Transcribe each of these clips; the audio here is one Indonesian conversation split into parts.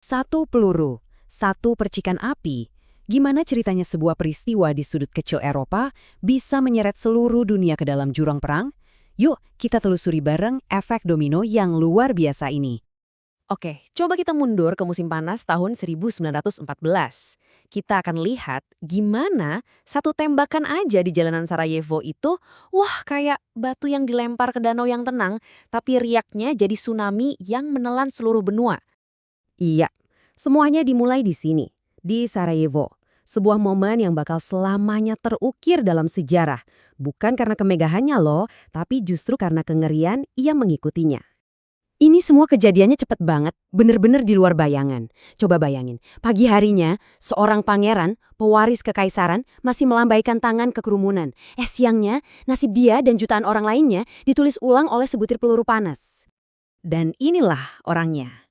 Satu peluru, satu percikan api. Gimana ceritanya sebuah peristiwa di sudut kecil Eropa bisa menyeret seluruh dunia ke dalam jurang perang? Yuk, kita telusuri bareng efek domino yang luar biasa ini. Oke, coba kita mundur ke musim panas tahun 1914. Kita akan lihat gimana satu tembakan aja di jalanan Sarajevo itu, wah kayak batu yang dilempar ke danau yang tenang, tapi riaknya jadi tsunami yang menelan seluruh benua. Iya, semuanya dimulai di sini, di Sarajevo. Sebuah momen yang bakal selamanya terukir dalam sejarah. Bukan karena kemegahannya loh, tapi justru karena kengerian yang mengikutinya. Ini semua kejadiannya cepet banget, bener-bener di luar bayangan. Coba bayangin, pagi harinya, seorang pangeran, pewaris kekaisaran, masih melambaikan tangan ke kerumunan. Siangnya, nasib dia dan jutaan orang lainnya ditulis ulang oleh sebutir peluru panas. Dan inilah orangnya.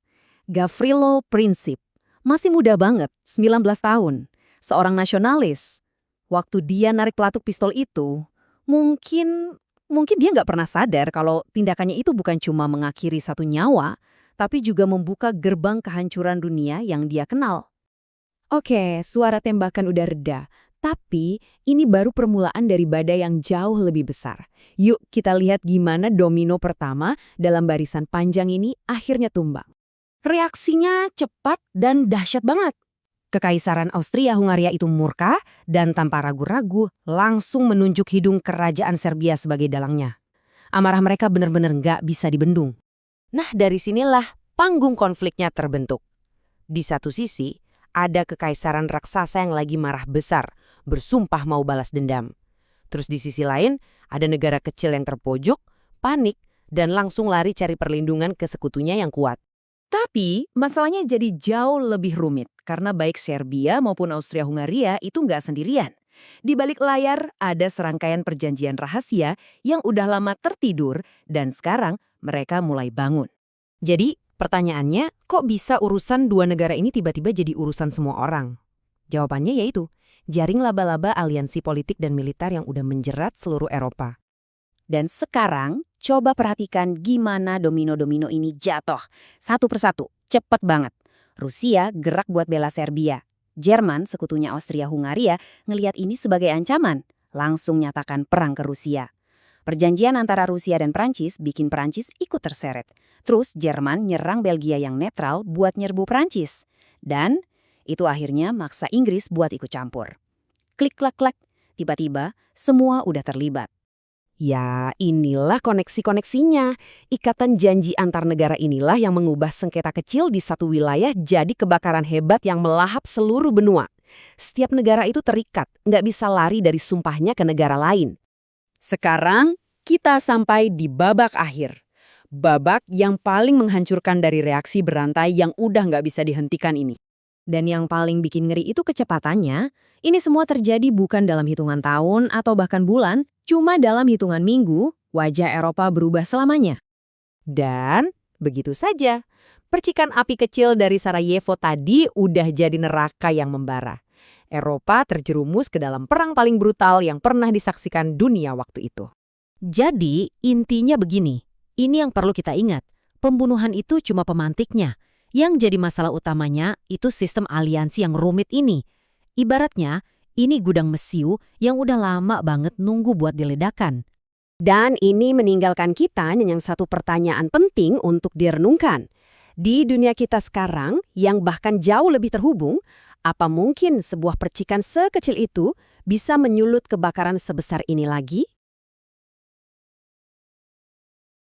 Gavrilo Princip. Masih muda banget, 19 tahun. Seorang nasionalis. Waktu dia narik pelatuk pistol itu, mungkin dia nggak pernah sadar kalau tindakannya itu bukan cuma mengakhiri satu nyawa, tapi juga membuka gerbang kehancuran dunia yang dia kenal. Oke, suara tembakan udah reda. Tapi ini baru permulaan dari badai yang jauh lebih besar. Yuk kita lihat gimana domino pertama dalam barisan panjang ini akhirnya tumbang. Reaksinya cepat dan dahsyat banget. Kekaisaran Austria-Hungaria itu murka dan tanpa ragu-ragu langsung menunjuk hidung kerajaan Serbia sebagai dalangnya. Amarah mereka benar-benar nggak bisa dibendung. Nah, dari sinilah panggung konfliknya terbentuk. Di satu sisi, ada kekaisaran raksasa yang lagi marah besar, bersumpah mau balas dendam. Terus di sisi lain, ada negara kecil yang terpojok, panik, dan langsung lari cari perlindungan ke sekutunya yang kuat. Tapi masalahnya jadi jauh lebih rumit karena baik Serbia maupun Austria-Hungaria itu nggak sendirian. Di balik layar ada serangkaian perjanjian rahasia yang udah lama tertidur dan sekarang mereka mulai bangun. Jadi pertanyaannya, kok bisa urusan dua negara ini tiba-tiba jadi urusan semua orang? Jawabannya yaitu jaring laba-laba aliansi politik dan militer yang udah menjerat seluruh Eropa. Dan sekarang, coba perhatikan gimana domino-domino ini jatuh. Satu persatu, cepet banget. Rusia gerak buat bela Serbia. Jerman, sekutunya Austria-Hungaria, ngelihat ini sebagai ancaman. Langsung nyatakan perang ke Rusia. Perjanjian antara Rusia dan Prancis bikin Prancis ikut terseret. Terus Jerman nyerang Belgia yang netral buat nyerbu Prancis. Dan itu akhirnya maksa Inggris buat ikut campur. Klik-klak-klak, tiba-tiba semua udah terlibat. Ya, inilah koneksi-koneksinya. Ikatan janji antar negara inilah yang mengubah sengketa kecil di satu wilayah jadi kebakaran hebat yang melahap seluruh benua. Setiap negara itu terikat, nggak bisa lari dari sumpahnya ke negara lain. Sekarang, kita sampai di babak akhir. Babak yang paling menghancurkan dari reaksi berantai yang udah nggak bisa dihentikan ini. Dan yang paling bikin ngeri itu kecepatannya. Ini semua terjadi bukan dalam hitungan tahun atau bahkan bulan, cuma dalam hitungan minggu, wajah Eropa berubah selamanya. Dan begitu saja, percikan api kecil dari Sarajevo tadi udah jadi neraka yang membara. Eropa terjerumus ke dalam perang paling brutal yang pernah disaksikan dunia waktu itu. Jadi, intinya begini. Ini yang perlu kita ingat. Pembunuhan itu cuma pemantiknya. Yang jadi masalah utamanya itu sistem aliansi yang rumit ini. Ibaratnya, ini gudang mesiu yang udah lama banget nunggu buat diledakkan. Dan ini meninggalkan kita yang satu pertanyaan penting untuk direnungkan. Di dunia kita sekarang, yang bahkan jauh lebih terhubung, apa mungkin sebuah percikan sekecil itu bisa menyulut kebakaran sebesar ini lagi?